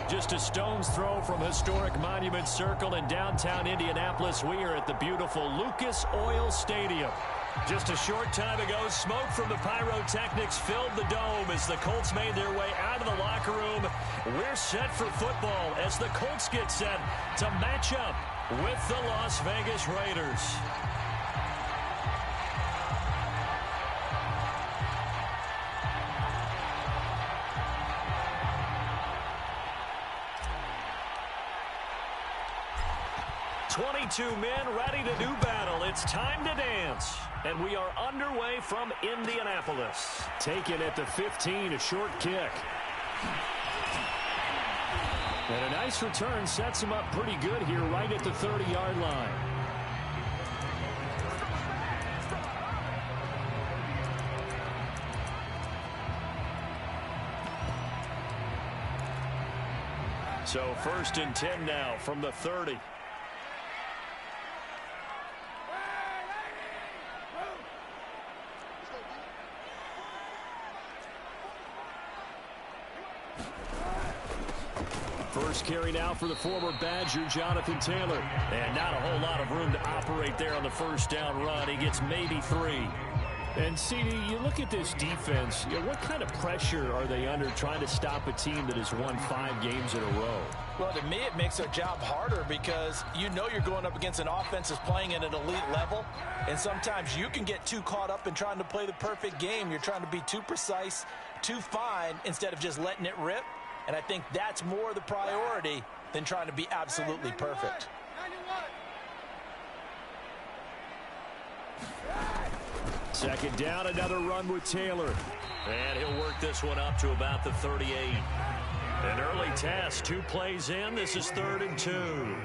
Just a stone's throw from historic Monument Circle in downtown Indianapolis. We are at the beautiful Lucas Oil Stadium. Just a short time ago, smoke from the pyrotechnics filled the dome as the Colts made their way out of the locker room. We're set for football as the Colts get set to match up with the Las Vegas Raiders. "22 men ready to do battle. It's time to dance." And we are underway from Indianapolis. Taken at the 15, a short kick. And a nice return sets him up pretty good here right at the 30-yard line. So 1st and 10 now from the 30. First carry now for the former Badger, Jonathan Taylor. And not a whole lot of room to operate there on the first down run. He gets maybe 3. And, CD, you look at this defense, what kind of pressure are they under trying to stop a team that has won 5 games in a row? Well, to me, it makes their job harder because you know you're going up against an offense that's playing at an elite level. And sometimes you can get too caught up in trying to play the perfect game. You're trying to be too precise, too fine, instead of just letting it rip. And I think that's more the priority than trying to be absolutely perfect. Second down, another run with Taylor. And he'll work this one up to about the 38. An early test, 2 plays in. This is 3rd and 2.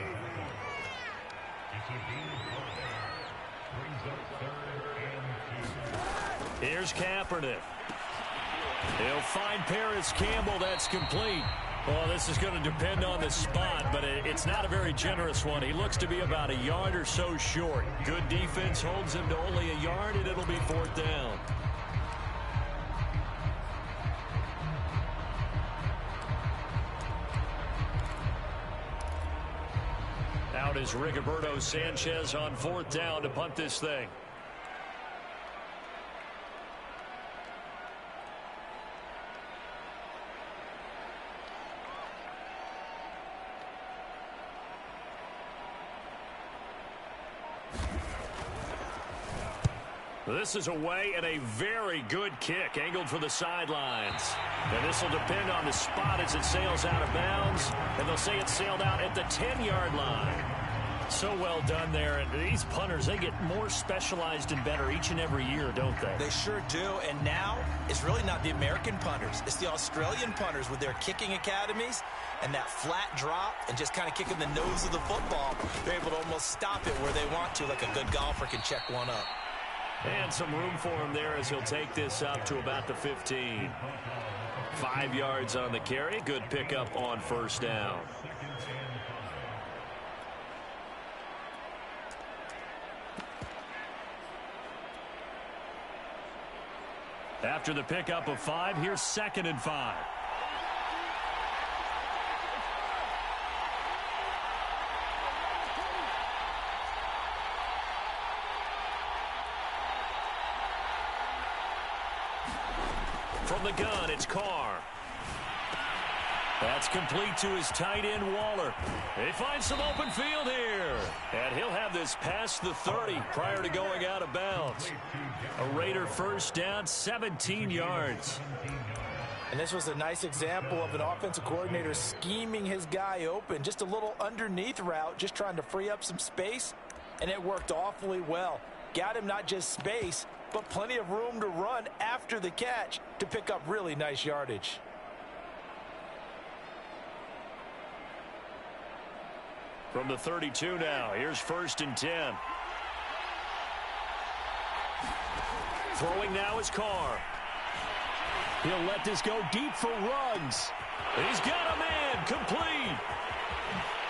Here's Kaepernick. He'll find Paris Campbell. That's complete. Well, this is going to depend on the spot, but it's not a very generous one. He looks to be about a yard or so short. Good defense holds him to only a yard, and it'll be 4th down. Out is Rigoberto Sanchez on 4th down to punt this thing. This is away and a very good kick angled for the sidelines. And this will depend on the spot as it sails out of bounds. And they'll say it sailed out at the 10-yard line. So well done there. And these punters, they get more specialized and better each and every year, don't they? They sure do. And now it's really not the American punters. It's the Australian punters with their kicking academies and that flat drop and just kind of kicking the nose of the football. They're able to almost stop it where they want to, like a good golfer can check one up. And some room for him there as he'll take this up to about the 15. 5 yards on the carry. Good pickup on 1st down. After the pickup of 5, here's 2nd and 5. From the gun, it's Carr. That's complete to his tight end, Waller. They find some open field here. And he'll have this past the 30 prior to going out of bounds. A Raider first down, 17 yards. And this was a nice example of an offensive coordinator scheming his guy open. Just a little underneath route, just trying to free up some space. And it worked awfully well. Got him not just space, but plenty of room to run after the catch to pick up really nice yardage. From the 32 now, here's 1st and 10. Throwing now is Carr. He'll let this go deep for Ruggs. He's got a man, complete.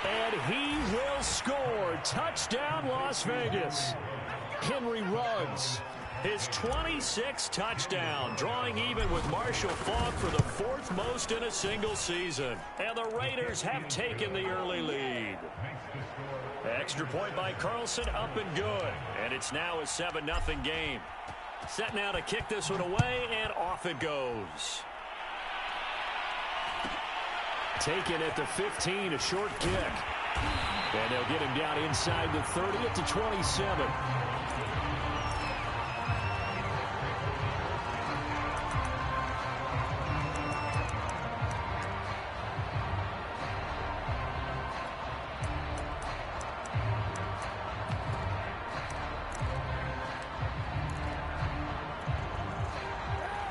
And he will score. Touchdown, Las Vegas. Henry Ruggs. His 26th touchdown, drawing even with Marshall Faulk for the 4th most in a single season. And the Raiders have taken the early lead. Extra point by Carlson, up and good. And it's now a 7-0 game. Set now to kick this one away, and off it goes. Taken at the 15, a short kick. And they'll get him down inside the 30 at the 27.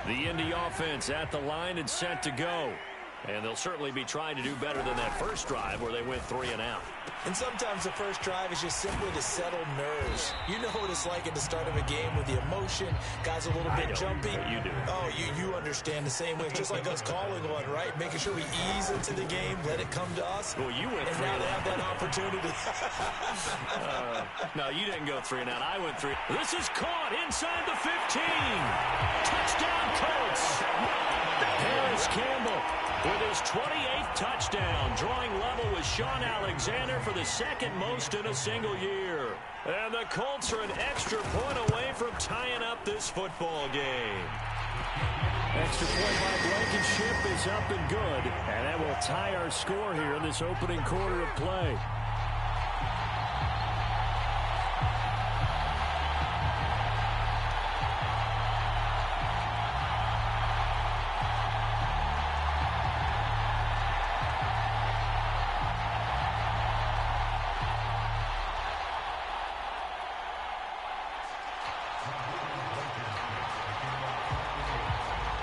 The Indy offense at the line and set to go. And they'll certainly be trying to do better than that first drive where they went 3 and out. And sometimes the first drive is just simply to settle nerves. You know what it's like at the start of a game with the emotion. Guys a little bit jumpy. You do. Oh, you understand the same way. It's just like us calling one, right? Making sure we ease into the game, let it come to us. Well, you went and 3 now and they out. have that opportunity. No, you didn't go 3 and out. I went 3. This is caught inside the 15. Touchdown, Colts. Harris Campbell with his 28th touchdown, drawing level with Sean Alexander for the 2nd most in a single year. And the Colts are an extra point away from tying up this football game. Extra point by Blankenship is up and good. And that will tie our score here in this opening quarter of play.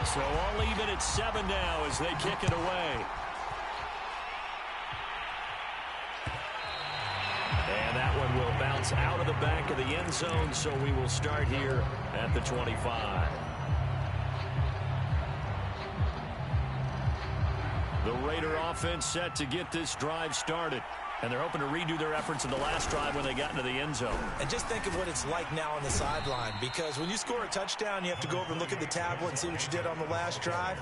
So all even at 7 now as they kick it away. And that one will bounce out of the back of the end zone, so we will start here at the 25. The Raider offense set to get this drive started. And they're hoping to redo their efforts in the last drive when they got into the end zone. And just think of what it's like now on the sideline, because when you score a touchdown, you have to go over and look at the tablet and see what you did on the last drive.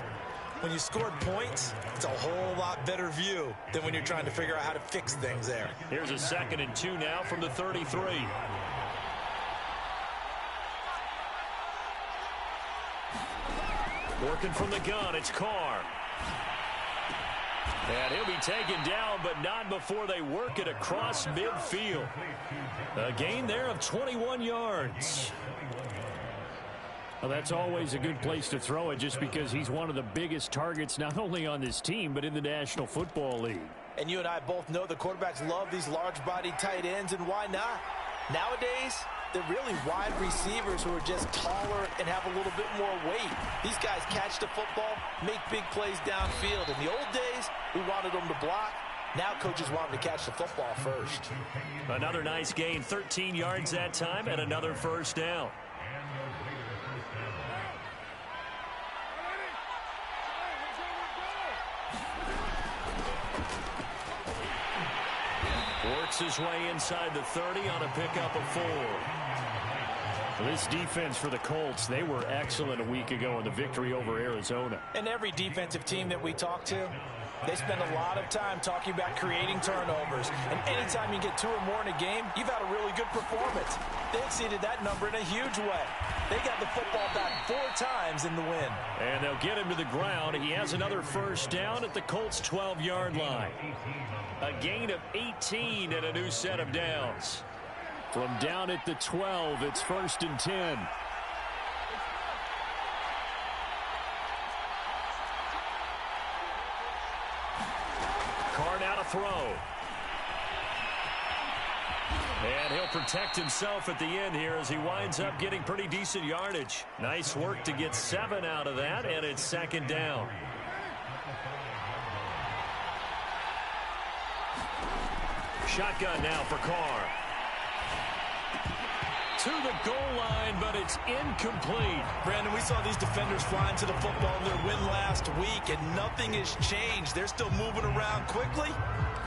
When you scored points, it's a whole lot better view than when you're trying to figure out how to fix things there. Here's a 2nd and 2 now from the 33. Working from the gun, it's Carr. And he'll be taken down, but not before they work it across midfield. A gain there of 21 yards. Well, that's always a good place to throw it just because he's one of the biggest targets not only on this team but in the National Football League. And you and I both know the quarterbacks love these large-bodied tight ends, and why not? Nowadays, they're really wide receivers who are just taller and have a little bit more weight. These guys catch the football, make big plays downfield. In the old days, we wanted them to block. Now coaches want them to catch the football first. Another nice gain, 13 yards that time, and another first down. Works his way inside the 30 on a pickup of 4. This defense for the Colts, they were excellent a week ago in the victory over Arizona. And every defensive team that we talk to, they spend a lot of time talking about creating turnovers. And anytime you get 2 or more in a game, you've had a really good performance. They exceeded that number in a huge way. They got the football back 4 times in the win. And they'll get him to the ground. He has another first down at the Colts' 12-yard line. A gain of 18 and a new set of downs. From down at the 12, it's 1st and 10. Carr now to throw. And he'll protect himself at the end here as he winds up getting pretty decent yardage. Nice work to get 7 out of that, and it's 2nd down. Shotgun now for Carr. To the goal line, but it's incomplete. Brandon, we saw these defenders flying to the football in their win last week, and nothing has changed. They're still moving around quickly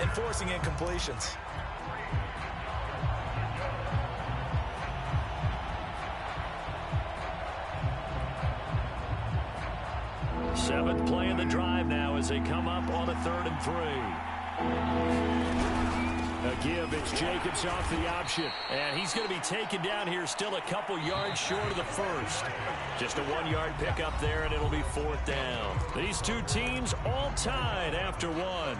and forcing incompletions. 7th play of the drive now as they come up on a 3rd and 3. A give, it's Jacobs off the option. And he's going to be taken down here, still a couple yards short of the first. Just a 1-yard pickup there, and it'll be 4th down. These two teams all tied after one.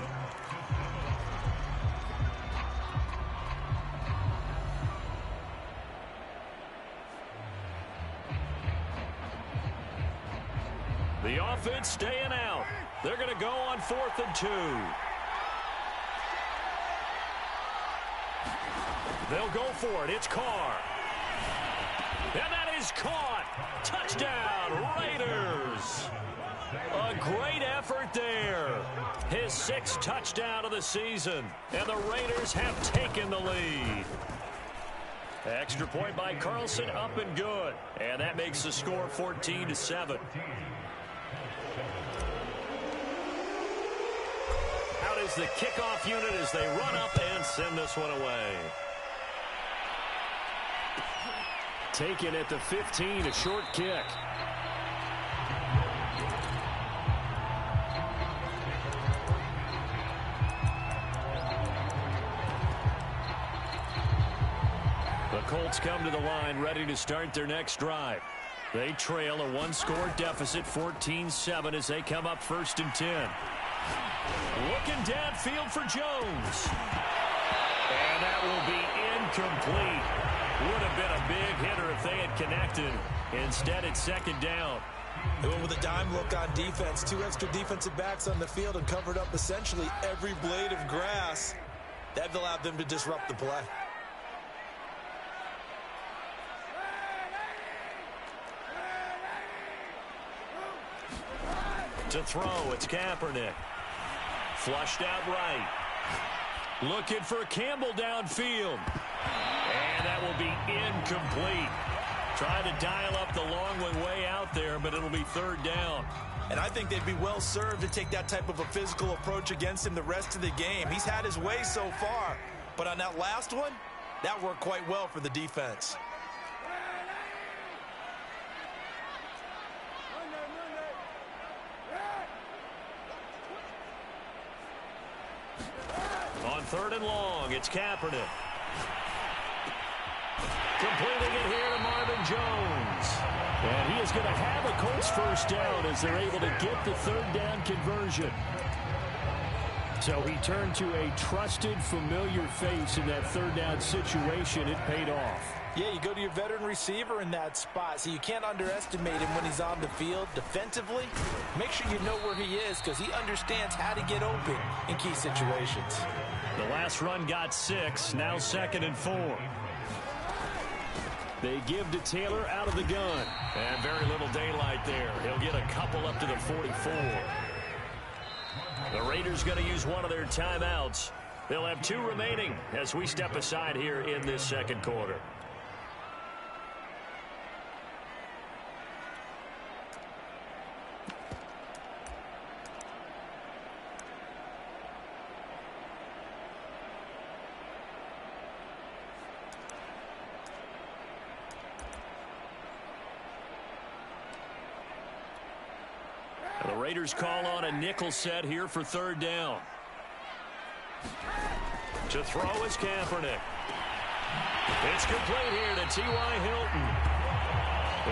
The offense staying out. They're going to go on 4th and 2. They'll go for it. It's Carr. And that is caught. Touchdown, Raiders. A great effort there. His 6th touchdown of the season. And the Raiders have taken the lead. Extra point by Carlson, up and good. And that makes the score 14-7. Out is the kickoff unit as they run up and send this one away. Taken at the 15, a short kick. The Colts come to the line ready to start their next drive. They trail a 1-score deficit, 14-7, as they come up 1st and 10. Looking downfield for Jones. And that will be incomplete. Would have been a big hitter if they had connected. Instead, it's 2nd down. They went with a dime look on defense. 2 extra defensive backs on the field and covered up essentially every blade of grass. That allowed them to disrupt the play. To throw, it's Kaepernick. Flushed out right. Looking for Campbell downfield. And that will be incomplete. Trying to dial up the long one way out there, but it'll be 3rd down. And I think they'd be well served to take that type of a physical approach against him the rest of the game. He's had his way so far. But on that last one, that worked quite well for the defense. On 3rd and long, it's Kaepernick. Completing it here to Marvin Jones. And he is going to have a Colts 1st down as they're able to get the 3rd down conversion. So he turned to a trusted, familiar face in that 3rd down situation. It paid off. Yeah, you go to your veteran receiver in that spot, so you can't underestimate him when he's on the field defensively. Make sure you know where he is because he understands how to get open in key situations. The last run got 6, now 2nd and 4. They give to Taylor out of the gun. And very little daylight there. He'll get a couple up to the 44. The Raiders going to use one of their timeouts. They'll have 2 remaining as we step aside here in this 2nd quarter. The Raiders call on a nickel set here for 3rd down. To throw is Kaepernick. It's complete here to T.Y. Hilton.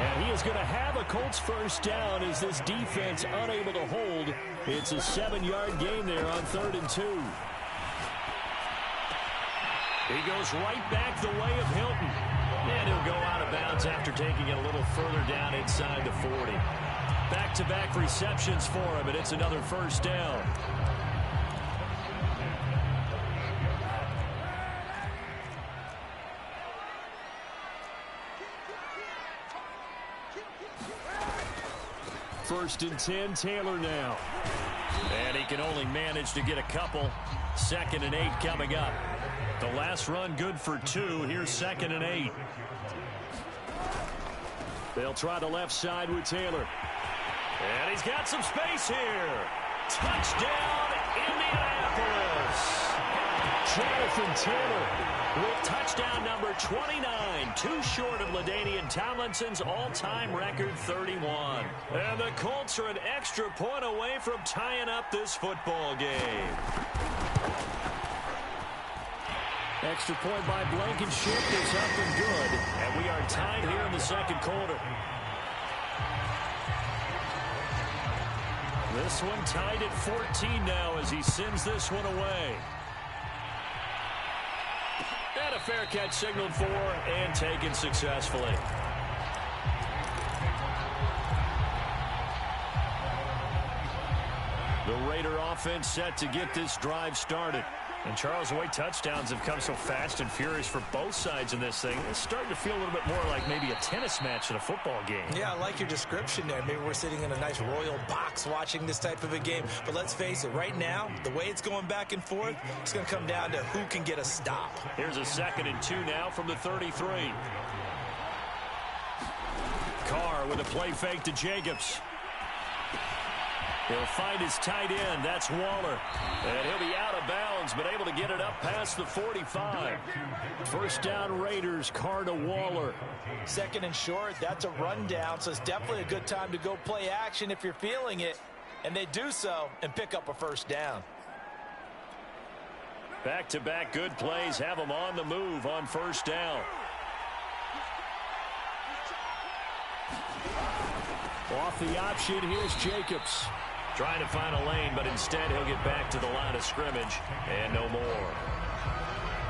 And he is going to have a Colts 1st down as this defense unable to hold. It's a 7-yard gain there on 3rd and 2. He goes right back the way of Hilton. And he'll go out of bounds after taking it a little further down inside the 40. Back-to-back receptions for him, and it's another 1st down. First and 10, Taylor now. And he can only manage to get a couple. 2nd and 8 coming up. The last run good for 2. Here's 2nd and 8. They'll try the left side with Taylor. And he's got some space here. Touchdown, Indianapolis. Jonathan Taylor with touchdown number 29, too short of LaDainian Tomlinson's all-time record 31. And the Colts are an extra point away from tying up this football game. Extra point by Blankenship is up and good. And we are tied here in the second quarter. This one tied at 14 now as he sends this one away. And a fair catch signaled for and taken successfully. The Raider offense set to get this drive started. And Charles, the way touchdowns have come so fast and furious for both sides in this thing, it's starting to feel a little bit more like maybe a tennis match in a football game. Yeah, I like your description there. Maybe we're sitting in a nice royal box watching this type of a game. But let's face it, right now, the way it's going back and forth, it's going to come down to who can get a stop. Here's a 2nd and 2 now from the 33. Carr with a play fake to Jacobs. He'll find his tight end. That's Waller. And he'll be out of bounds, but able to get it up past the 45. First down Raiders, Carr to Waller. 2nd and short, that's a rundown, so it's definitely a good time to go play action if you're feeling it. And they do so and pick up a first down. Back-to-back good plays have them on the move on first down. Off the option, here's Jacobs. Trying to find a lane, but instead he'll get back to the line of scrimmage. And no more.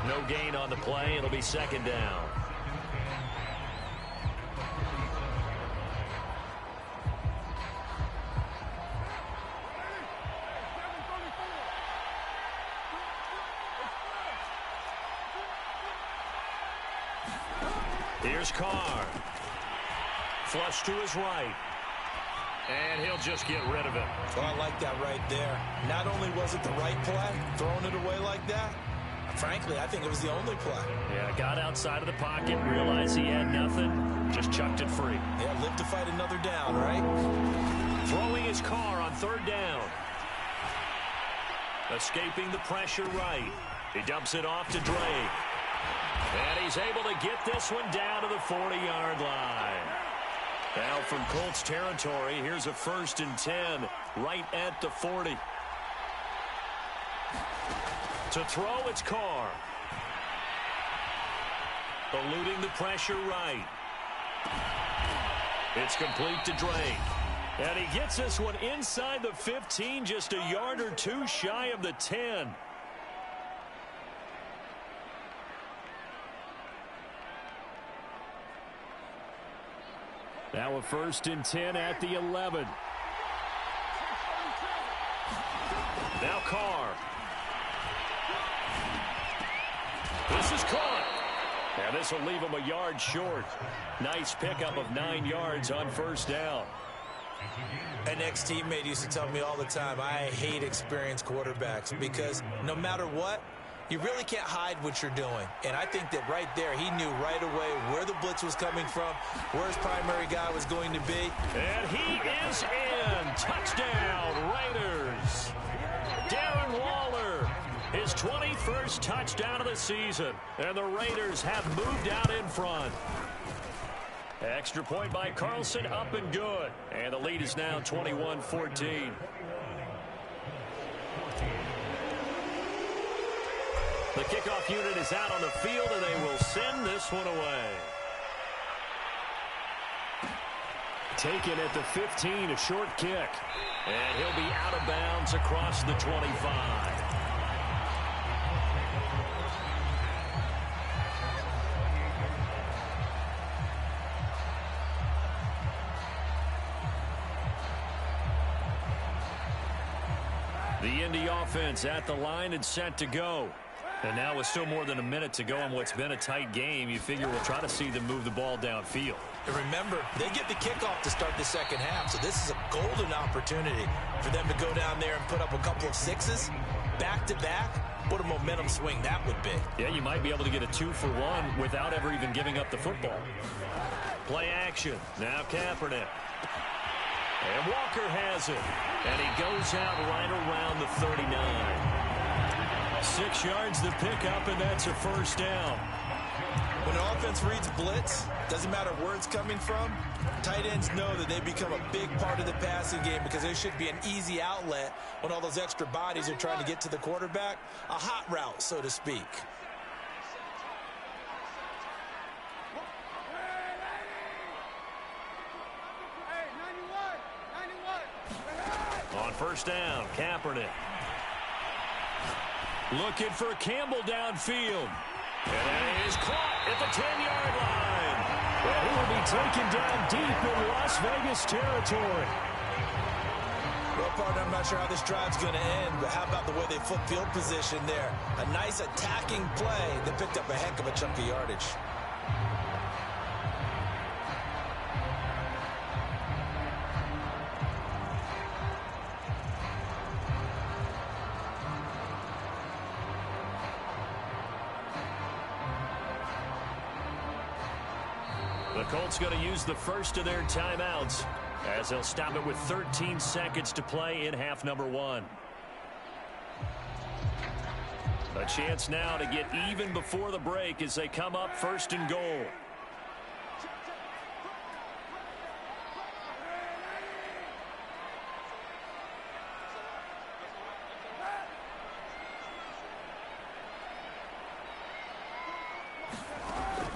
No gain on the play. It'll be 2nd down. Here's Carr. Flush to his right. And he'll just get rid of it. Oh, I like that right there. Not only was it the right play, throwing it away like that, frankly, I think it was the only play. Yeah, got outside of the pocket, realized he had nothing, just chucked it free. Yeah, live to fight another down, right? Throwing his Carr on 3rd down. Escaping the pressure right. He dumps it off to Drake. And he's able to get this one down to the 40-yard line. Now from Colts territory, here's a 1st and 10 right at the 40. To throw, it's Carr. Eluding the pressure right. It's complete to Drake. And he gets this one inside the 15, just a yard or two shy of the 10. Now a 1st and 10 at the 11. Now Carr. This is caught. And this will leave him a yard short. Nice pickup of 9 yards on 1st down. An ex-teammate used to tell me all the time, I hate experienced quarterbacks because no matter what, you really can't hide what you're doing. And I think that right there, he knew right away where the blitz was coming from, where his primary guy was going to be. And he is in. Touchdown, Raiders. Darren Waller, his 21st touchdown of the season. And the Raiders have moved out in front. Extra point by Carlson, up and good. And the lead is now 21-14. The kickoff unit is out on the field, and they will send this one away. Taken at the 15, a short kick. And he'll be out of bounds across the 25. The Indy offense at the line and set to go. And now with still more than a minute to go in what's been a tight game, you figure we'll try to see them move the ball downfield. And remember, they get the kickoff to start the second half, so this is a golden opportunity for them to go down there and put up a couple of sixes back-to-back. What a momentum swing that would be. Yeah, you might be able to get a 2-for-1 without ever even giving up the football. Play action. Now Kaepernick. And Walker has it. And he goes out right around the 39. 6 yards the pickup, and that's a first down. When an offense reads blitz, doesn't matter where it's coming from, tight ends know that they become a big part of the passing game because there should be an easy outlet when all those extra bodies are trying to get to the quarterback. A hot route, so to speak. On first down, Kaepernick. Looking for Campbell downfield. And it is caught at the 10-yard line. And he will be taken down deep in Las Vegas territory. Well, partner, I'm not sure how this drive's going to end, but how about the way they flip field position there? A nice attacking play that picked up a heck of a chunk of yardage. The Colts going to use the first of their timeouts as they'll stop it with 13 seconds to play in half number 1. A chance now to get even before the break as they come up first and goal.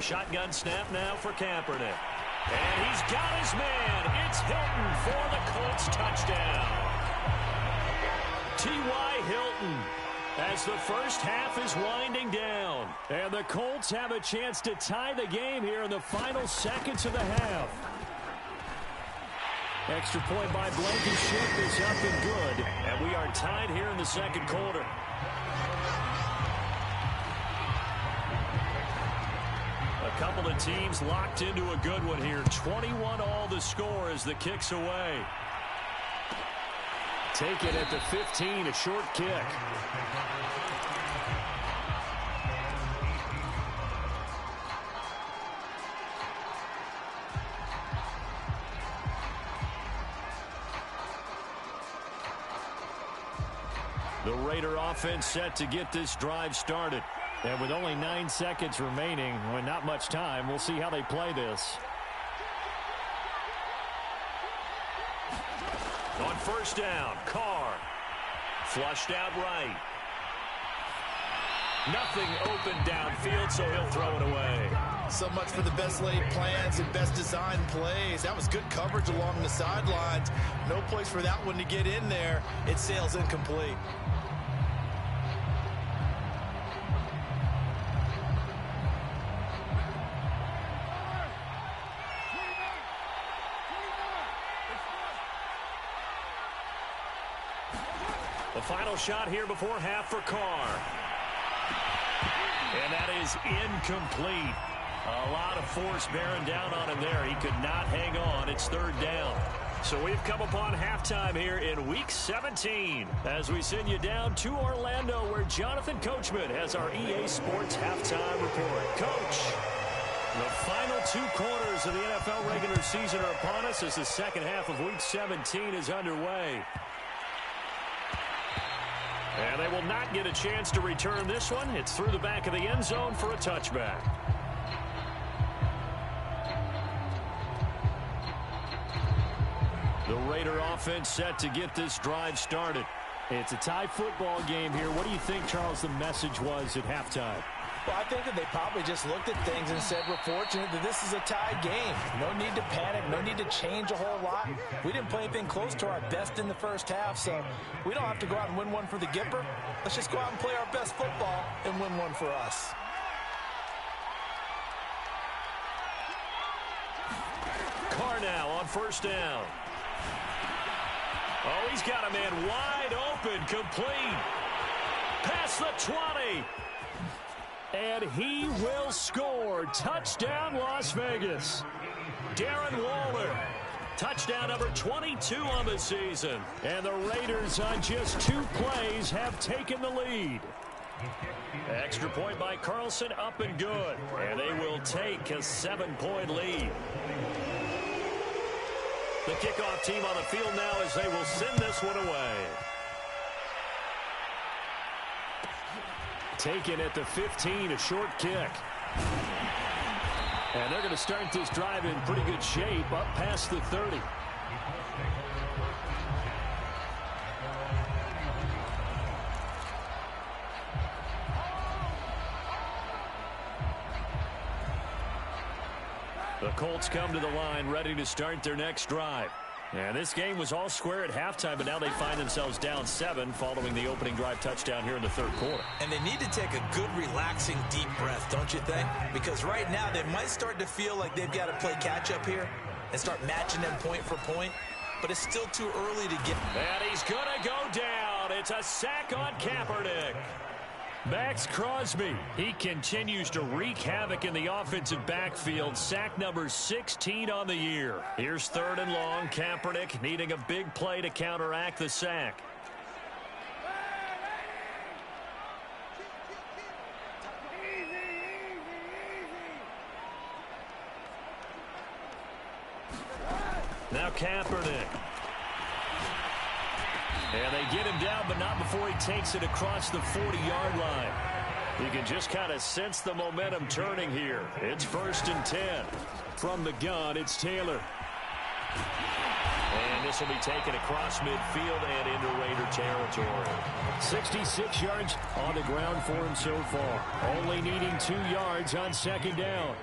Shotgun snap now for Kaepernick. And he's got his man. It's Hilton for the Colts touchdown. T.Y. Hilton as the first half is winding down. And the Colts have a chance to tie the game here in the final seconds of the half. Extra point by Blankenship is up and good. And we are tied here in the second quarter. A couple of teams locked into a good one here. 21 all the score as the kick's away. Take it at the 15, a short kick. The Raider offense set to get this drive started. And with only 9 seconds remaining, with not much time, we'll see how they play this. On first down, Carr. Flushed out right. Nothing open downfield, so he'll throw it away. So much for the best laid plans and best designed plays. That was good coverage along the sidelines. No place for that one to get in there. It sails incomplete. The final shot here before half for Carr. And that is incomplete. A lot of force bearing down on him there. He could not hang on. It's third down. So we've come upon halftime here in Week 17 as we send you down to Orlando where Jonathan Coachman has our EA Sports Halftime Report. Coach, the final 2 quarters of the NFL regular season are upon us as the second half of Week 17 is underway. And they will not get a chance to return this one. It's through the back of the end zone for a touchback. The Raider offense set to get this drive started. It's a tie football game here. What do you think, Charles, the message was at halftime? Well, I think that they probably just looked at things and said, we're fortunate that this is a tie game. No need to panic. No need to change a whole lot. We didn't play anything close to our best in the first half, so we don't have to go out and win one for the Gipper. Let's just go out and play our best football and win one for us. Carr now on first down. Oh, he's got a man wide open, complete. Past the 20. And he will score. Touchdown, Las Vegas. Darren Waller. Touchdown number 22 on the season. And the Raiders on just 2 plays have taken the lead. Extra point by Carlson, up and good. And they will take a 7-point lead. The kickoff team on the field now as they will send this one away. Taken at the 15, a short kick. And they're going to start this drive in pretty good shape up past the 30. The Colts come to the line ready to start their next drive. And this game was all square at halftime, but now they find themselves down 7 following the opening drive touchdown here in the third quarter. And they need to take a good, relaxing, deep breath, don't you think? Because right now they might start to feel like they've got to play catch-up here and start matching them point for point. But it's still too early to get. And he's going to go down. It's a sack on Kaepernick. Max Crosby, he continues to wreak havoc in the offensive backfield. Sack number 16 on the year. Here's 3rd and long. Kaepernick needing a big play to counteract the sack. Now Kaepernick. And they get him down, but not before he takes it across the 40-yard line. You can just kind of sense the momentum turning here. It's 1st and 10. From the gun, it's Taylor. And this will be taken across midfield and into Raider territory. 66 yards on the ground for him so far. Only needing 2 yards on 2nd down.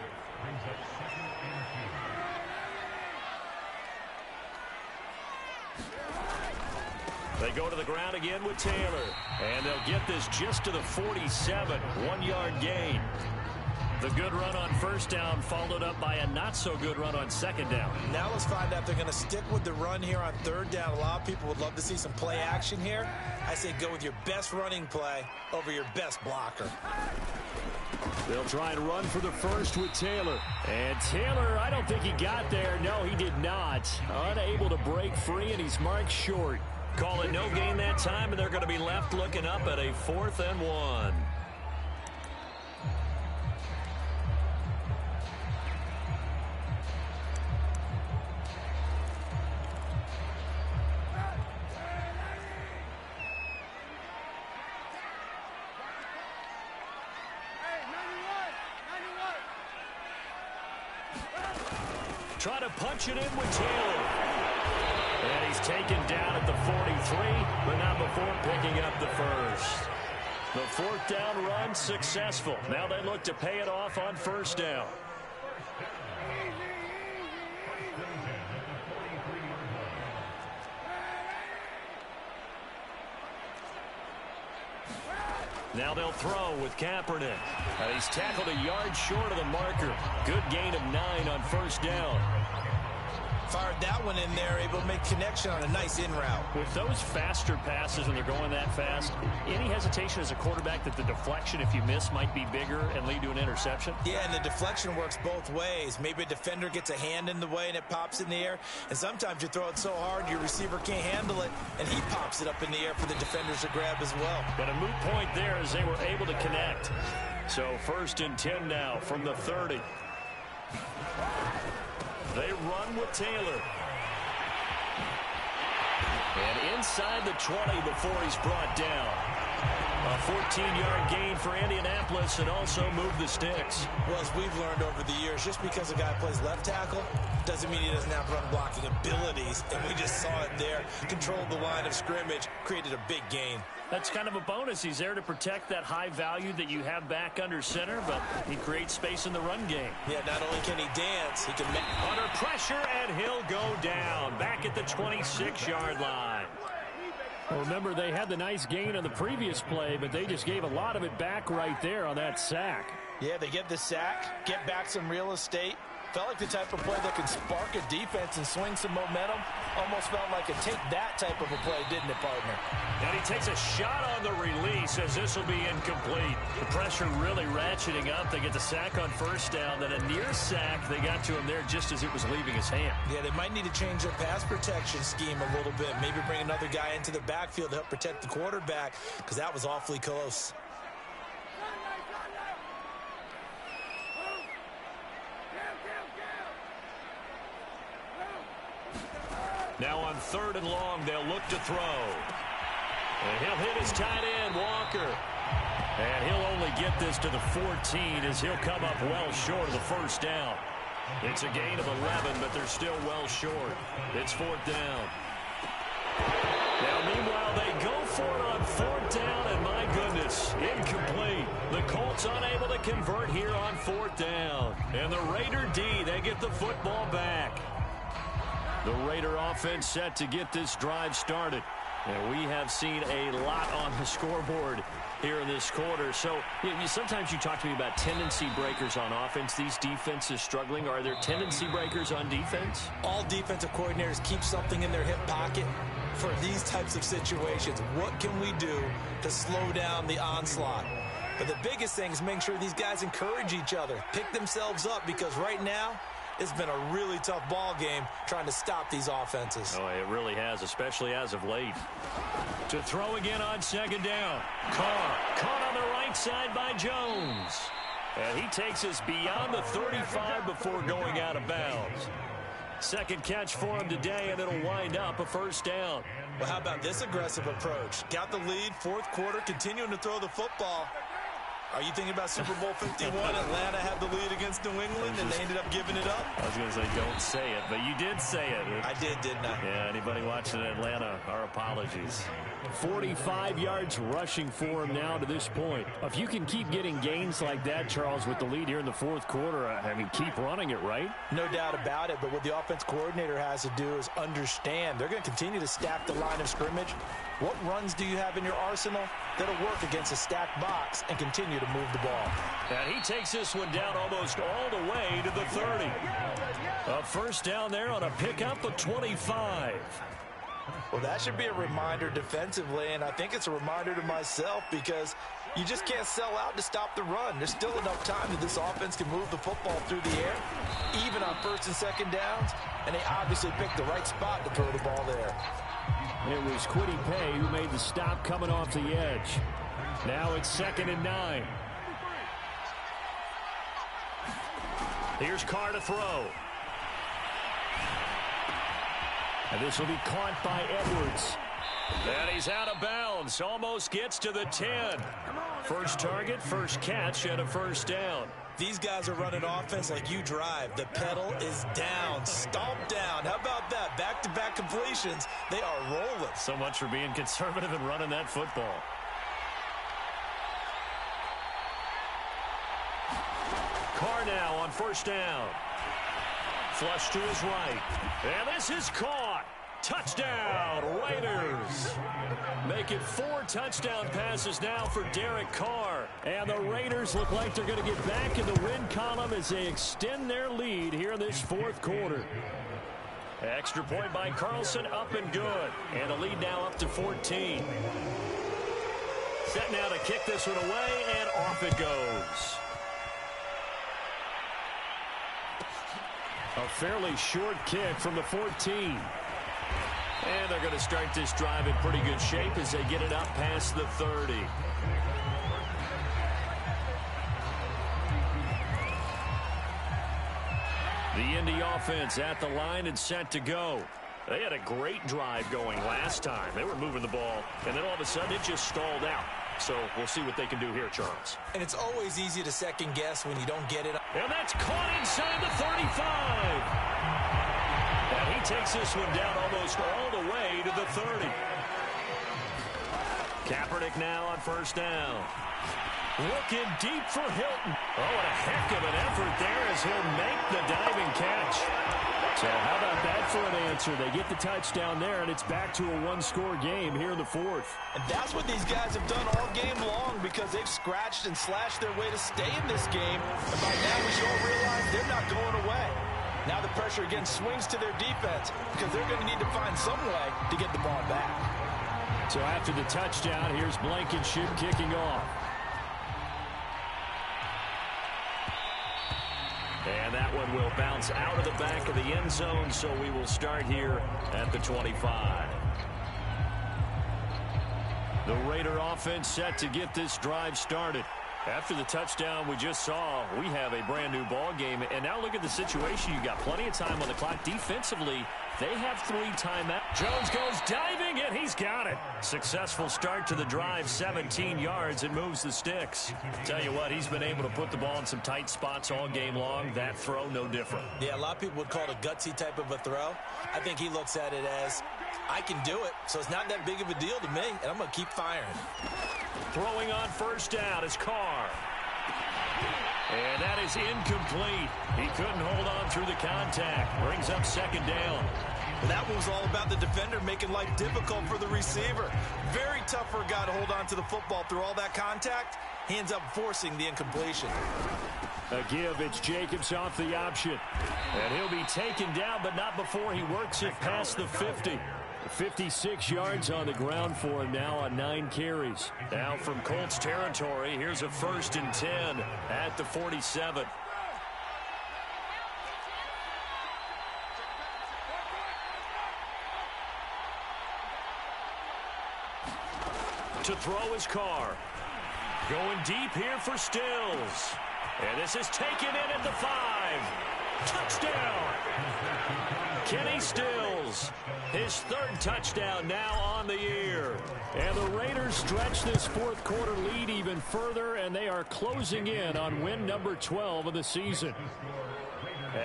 They go to the ground again with Taylor. And they'll get this just to the 47. 1-yard gain. The good run on 1st down followed up by a not-so-good run on 2nd down. Now let's find out if they're going to stick with the run here on 3rd down. A lot of people would love to see some play action here. I say go with your best running play over your best blocker. They'll try and run for the 1st with Taylor. And Taylor, I don't think he got there. No, he did not. Unable to break free, and he's marked short. Call it no gain that time, and they're going to be left looking up at a 4th and 1. Try to punch it in with Taylor. And he's taken down at the 43, but not before picking up the 1st. The 4th down run successful. Now they look to pay it off on 1st down. Now they'll throw with Kaepernick. And he's tackled a yard short of the marker. Good gain of 9 on 1st down. Fired that one in there, able to make connection on a nice in route. With those faster passes when they're going that fast, any hesitation as a quarterback that the deflection, if you miss, might be bigger and lead to an interception? Yeah, and the deflection works both ways. Maybe a defender gets a hand in the way and it pops in the air. And sometimes you throw it so hard your receiver can't handle it, and he pops it up in the air for the defenders to grab as well. But a moot point there as they were able to connect. So 1st and 10 now from the 30. They run with Taylor. And inside the 20 before he's brought down. A 14-yard gain for Indianapolis and also move the sticks. Well, as we've learned over the years, just because a guy plays left tackle doesn't mean he doesn't have run blocking abilities. And we just saw it there. Controlled the line of scrimmage, created a big gain. That's kind of a bonus. He's there to protect that high value that you have back under center, but he creates space in the run game. Yeah, not only can he dance, he can... Under pressure, and he'll go down. Back at the 26-yard line. Well, remember, they had the nice gain on the previous play, but they just gave a lot of it back right there on that sack. Yeah, they get the sack, get back some real estate. Felt like the type of play that can spark a defense and swing some momentum. Almost felt like a take that type of a play, didn't it, partner? And he takes a shot on the release as this will be incomplete. The pressure really ratcheting up. They get the sack on 1st down, then a near sack. They got to him there just as it was leaving his hand. Yeah, they might need to change their pass protection scheme a little bit. Maybe bring another guy into the backfield to help protect the quarterback, because that was awfully close. Now on 3rd and long, they'll look to throw. And he'll hit his tight end, Walker. And he'll only get this to the 14 as he'll come up well short of the first down. It's a gain of 11, but they're still well short. It's 4th down. Now, meanwhile, they go for it on 4th down, and my goodness, incomplete. The Colts unable to convert here on 4th down. And the Raider D, they get the football back. The Raider offense set to get this drive started. And we have seen a lot on the scoreboard here in this quarter. So sometimes you talk to me about tendency breakers on offense. These defenses struggling. Are there tendency breakers on defense? All defensive coordinators keep something in their hip pocket for these types of situations. What can we do to slow down the onslaught? But the biggest thing is making sure these guys encourage each other, pick themselves up, because right now it's been a really tough ball game trying to stop these offenses. Oh, it really has, especially as of late. To throw again on 2nd down. Carr caught on the right side by Jones. And he takes us beyond the 35 before going out of bounds. Second catch for him today, and it'll wind up a 1st down. Well, how about this aggressive approach? Got the lead, 4th quarter, continuing to throw the football. Are you thinking about Super Bowl 51? Atlanta had the lead against New England, and they ended up giving it up? I was going to say, don't say it, but you did say it. I did, didn't I? Yeah, anybody watching Atlanta, our apologies. 45 yards rushing for him now to this point. If you can keep getting gains like that, Charles, with the lead here in the 4th quarter, I mean, keep running it, right? No doubt about it, but what the offense coordinator has to do is understand. They're going to continue to stack the line of scrimmage. What runs do you have in your arsenal that'll work against a stacked box and continue to move the ball? And he takes this one down almost all the way to the 30. A 1st down there on a pickup of 25. Well, that should be a reminder defensively, and I think it's a reminder to myself, because you just can't sell out to stop the run. There's still enough time that this offense can move the football through the air, even on 1st and 2nd downs, and they obviously picked the right spot to throw the ball there. It was Kwity Paye who made the stop coming off the edge. Now it's 2nd and 9. Here's Carr to throw. And this will be caught by Edwards. And he's out of bounds. Almost gets to the 10. First target, first catch, and a 1st down. These guys are running offense like you drive. The pedal is down, stomped down. How about that? Back-to-back completions. They are rolling. So much for being conservative and running that football. Carr now on 1st down. Flush to his right. And this is caught. Touchdown, Raiders. Make it 4 touchdown passes now for Derek Carr. And the Raiders look like they're going to get back in the win column as they extend their lead here in this 4th quarter. Extra point by Carlson, up and good. And the lead now up to 14. Set now to kick this one away, and off it goes. A fairly short kick from the 14. And they're going to start this drive in pretty good shape as they get it up past the 30. The Indy offense at the line and set to go. They had a great drive going last time. They were moving the ball, and then all of a sudden it just stalled out. So we'll see what they can do here, Charles. And it's always easy to second guess when you don't get it. And that's caught inside the 35. And he takes this one down almost all the way to the 30. Kaepernick now on 1st down. Looking deep for Hilton. Oh, and a heck of an effort there as he'll make the diving catch. So how about that for an answer? They get the touchdown there, and it's back to a 1-score game here in the 4th. And that's what these guys have done all game long, because they've scratched and slashed their way to stay in this game. And by now we should all realize they're not going away. Now the pressure again swings to their defense, because they're going to need to find some way to get the ball back. So after the touchdown, here's Blankenship kicking off. And that one will bounce out of the back of the end zone, so we will start here at the 25. The Raider offense set to get this drive started. After the touchdown we just saw, we have a brand new ball game. And now look at the situation. You've got plenty of time on the clock. Defensively, they have 3 timeouts. Jones goes diving, and he's got it. Successful start to the drive, 17 yards, and moves the sticks. Tell you what, he's been able to put the ball in some tight spots all game long. That throw, no different. Yeah, a lot of people would call it a gutsy type of a throw. I think he looks at it as, I can do it, so it's not that big of a deal to me, and I'm going to keep firing. Throwing on first down is Carr. And that is incomplete. He couldn't hold on through the contact. Brings up second down. That was all about the defender making life difficult for the receiver. Very tough for a guy to hold on to the football through all that contact. He ends up forcing the incompletion. A give, it's Jacobs off the option. And he'll be taken down, but not before he works it past the 50. 56 yards on the ground for him now on 9 carries. Now from Colts territory, here's a 1st and 10 at the 47. To throw his Carr. Going deep here for Stills. And this is taken in at the 5. Touchdown! Kenny Stills, his 3rd touchdown now on the year. And the Raiders stretch this 4th quarter lead even further, and they are closing in on win number 12 of the season.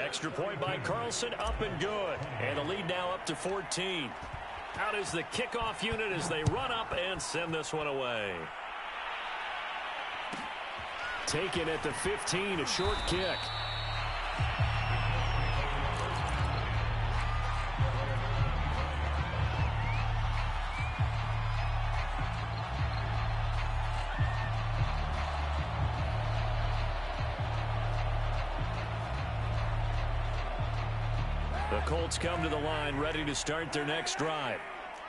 Extra point by Carlson, up and good. And the lead now up to 14. Out is the kickoff unit as they run up and send this one away. Taken at the 15, a short kick. The Colts come to the line ready to start their next drive.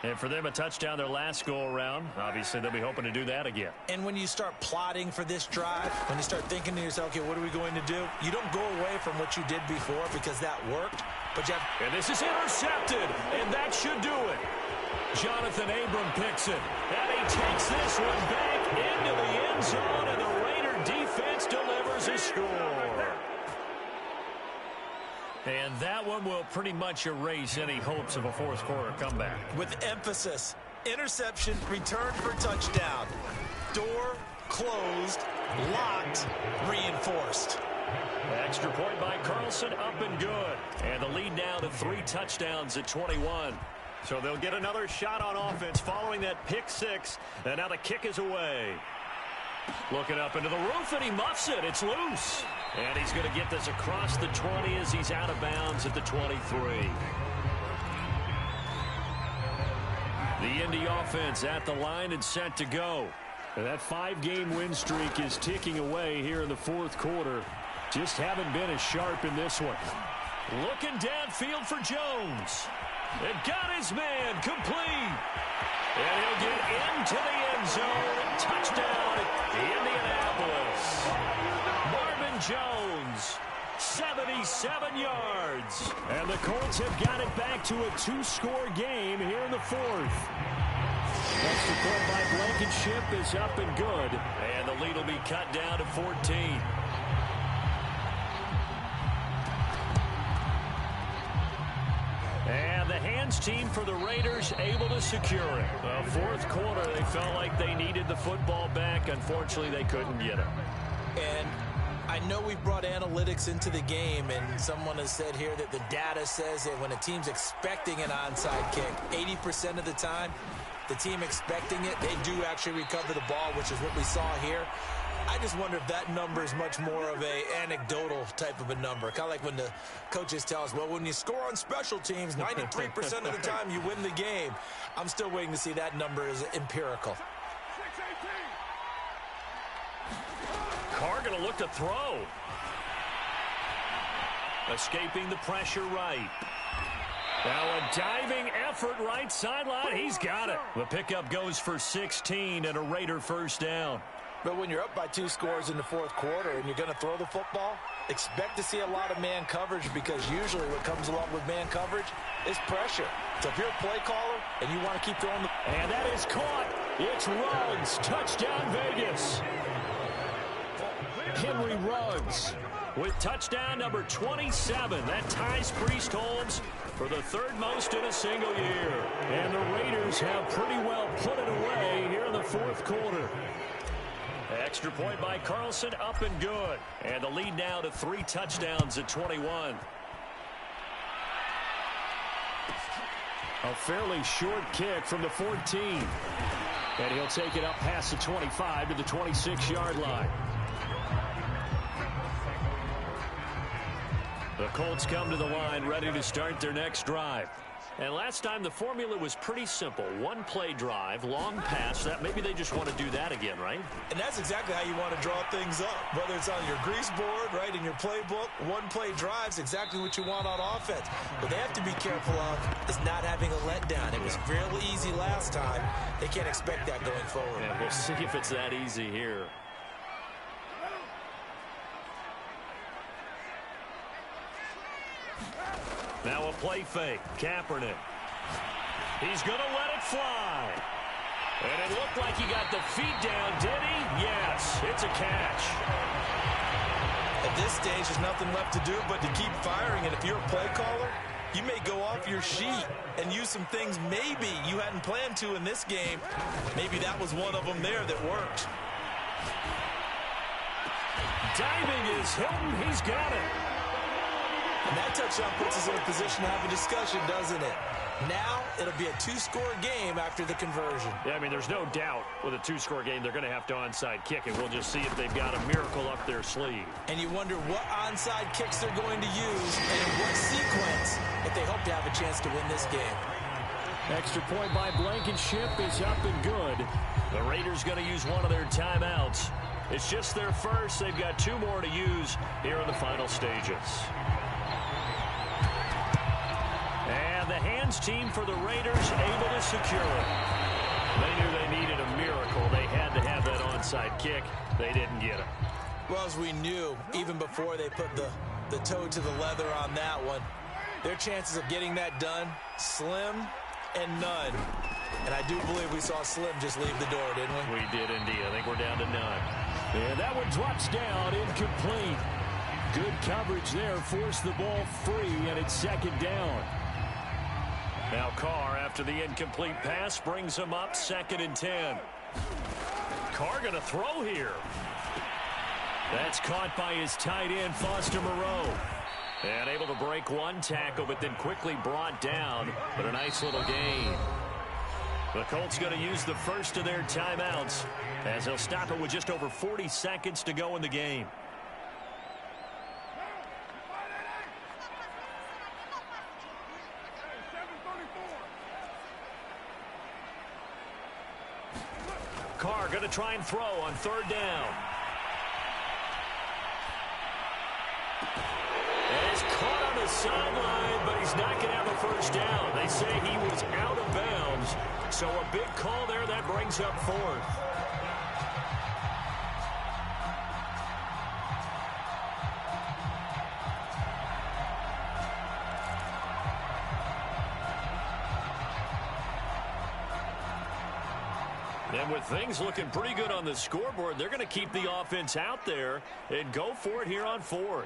And for them, a touchdown their last go-around. Obviously, they'll be hoping to do that again. And when you start plotting for this drive, when you start thinking to yourself, okay, what are we going to do? You don't go away from what you did before because that worked. But you have... And this is intercepted, and that should do it. Jonathan Abram picks it. And he takes this one back into the end zone, and the Raider defense delivers a score. And that one will pretty much erase any hopes of a 4th quarter comeback. With emphasis, interception, return for touchdown. Door closed, locked, reinforced. Extra point by Carlson, up and good. And the lead now to 3 touchdowns at 21. So they'll get another shot on offense following that pick 6. And now the kick is away. Looking up into the roof, and he muffs it. It's loose. And he's going to get this across the 20 as he's out of bounds at the 23. The Indy offense at the line and set to go. And that 5-game win streak is ticking away here in the 4th quarter. Just haven't been as sharp in this one. Looking downfield for Jones. And got his man complete. And he'll get into the end zone. Touchdown, Indianapolis. Marvin Jones, 77 yards. And the Colts have got it back to a 2-score game here in the 4th. Extra point by Blankenship is up and good. And the lead will be cut down to 14. And the hands team for the Raiders able to secure it. The 4th quarter, they felt like they needed the football back. Unfortunately, they couldn't get it. And I know we've brought analytics into the game, and someone has said here that the data says that when a team's expecting an onside kick, 80% of the time, the team expecting it, they do actually recover the ball, which is what we saw here. I just wonder if that number is much more of a anecdotal type of a number. Kind of like when the coaches tell us, well, when you score on special teams, 93% of the time you win the game. I'm still waiting to see that number is empirical. Carr going to look to throw. Escaping the pressure right. Now a diving effort right sideline. He's got it. The pickup goes for 16 and a Raider first down. But when you're up by 2 scores in the 4th quarter and you're going to throw the football, expect to see a lot of man coverage, because usually what comes along with man coverage is pressure. So if you're a play caller and you want to keep throwing the... And that is caught. It's Ruggs. Touchdown Vegas. Henry Ruggs with touchdown number 27. That ties Priest Holmes for the third most in a single year. And the Raiders have pretty well put it away here in the fourth quarter. Extra point by Carlson, up and good. And the lead now to 3 touchdowns at 21. A fairly short kick from the 14. And he'll take it up past the 25 to the 26-yard line. The Colts come to the line ready to start their next drive. And last time the formula was pretty simple. One play drive, long pass. That maybe they just want to do that again, right? And that's exactly how you want to draw things up. Whether it's on your grease board, right, in your playbook, one play drive's exactly what you want on offense. What they have to be careful of is not having a letdown. It was fairly easy last time. They can't expect that going forward. Yeah, we'll see if it's that easy here. Now a play fake. Kaepernick. He's going to let it fly. And it looked like he got the feet down, did he? Yes, it's a catch. At this stage, there's nothing left to do but to keep firing. And if you're a play caller, you may go off your sheet and use some things maybe you hadn't planned to in this game. Maybe that was one of them there that worked. Diving is Hilton. He's got it. And that touchdown puts us in a position to have a discussion, doesn't it? Now it'll be a 2-score game after the conversion. Yeah, I mean, there's no doubt with a 2-score game they're going to have to onside kick it. We'll just see if they've got a miracle up their sleeve. And you wonder what onside kicks they're going to use and in what sequence if they hope to have a chance to win this game. Extra point by Blankenship is up and good. The Raiders going to use one of their timeouts. It's just their first. They've got 2 more to use here in the final stages. And the hands team for the Raiders able to secure it. They knew they needed a miracle. They had to have that onside kick. They didn't get it. Well, as we knew, even before they put the toe to the leather on that one, their chances of getting that done, slim and none. And I do believe we saw Slim just leave the door, didn't we? We did indeed. I think we're down to none. And that one drops down, incomplete. Good coverage there, forced the ball free, and it's second down. Now Carr, after the incomplete pass, brings him up 2nd and 10. Carr going to throw here. That's caught by his tight end, Foster Moreau. And able to break one tackle, but then quickly brought down. But a nice little gain. The Colts going to use the first of their timeouts as they'll stop it with just over 40 seconds to go in the game. Carr going to try and throw on 3rd down. And it's caught on the sideline, but he's not going to have a first down. They say he was out of bounds. So a big call there that brings up 4th. And with things looking pretty good on the scoreboard, they're going to keep the offense out there and go for it here on 4th.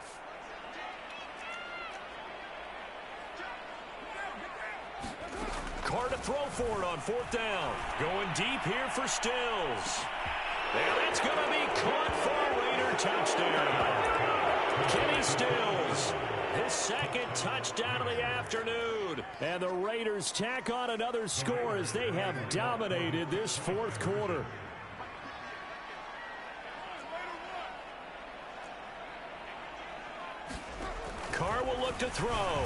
Carr to throw for it on 4th down. Going deep here for Stills. And it's going to be caught for a Raider touchdown. Kenny Stills, his 2nd touchdown of the afternoon. And the Raiders tack on another score as they have dominated this 4th quarter. Carr will look to throw.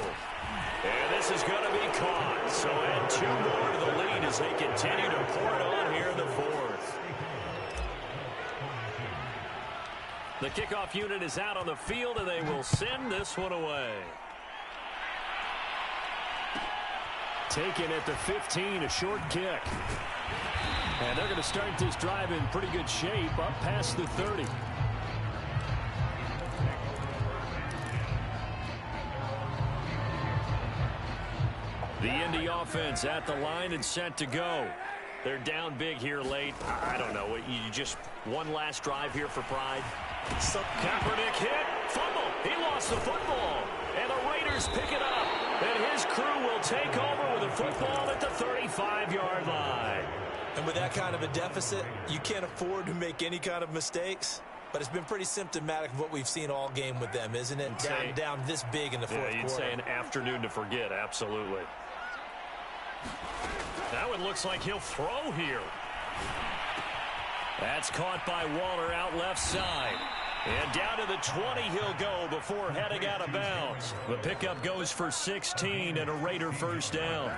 And this is going to be caught. So add 2 more to the lead as they continue to pour it on here in the 4th. The kickoff unit is out on the field, and they will send this one away. Taken at the 15, a short kick. And they're going to start this drive in pretty good shape, up past the 30. The Indy offense at the line and set to go. They're down big here late. I don't know. You just one last drive here for pride. Kaepernick hit. Fumble. He lost the football. And the Raiders pick it up. And his crew will take over with a football at the 35-yard line. And with that kind of a deficit, you can't afford to make any kind of mistakes. But it's been pretty symptomatic of what we've seen all game with them, isn't it? Down this big in the fourth quarter. You'd say an afternoon to forget, absolutely. Now it looks like he'll throw here. That's caught by Waller out left side. And down to the 20 he'll go before heading out of bounds. The pickup goes for 16 and a Raider first down.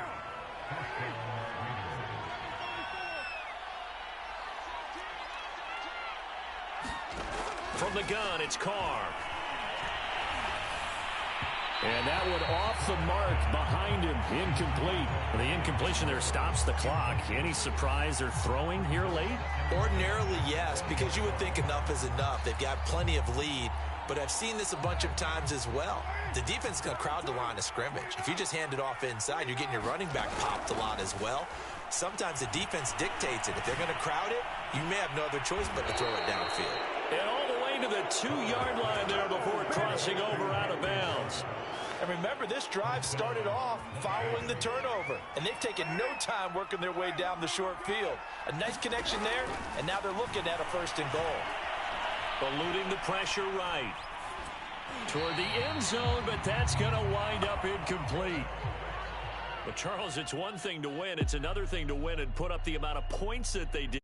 From the gun, it's Carr. And that one off the mark behind him. Incomplete. The incompletion there stops the clock. Any surprise they're throwing here late? Ordinarily, yes, because you would think enough is enough. They've got plenty of lead, but I've seen this a bunch of times as well. The defense is going to crowd the line of scrimmage. If you just hand it off inside, you're getting your running back popped a lot as well. Sometimes the defense dictates it. If they're going to crowd it, you may have no other choice but to throw it downfield. And all the way to the 2-yard line there before crossing over out of bounds. And remember, this drive started off following the turnover, and they've taken no time working their way down the short field. A nice connection there, and now they're looking at a 1st and goal. Eluding the pressure right. Toward the end zone, but that's going to wind up incomplete. But, Charles, it's one thing to win. It's another thing to win and put up the amount of points that they did.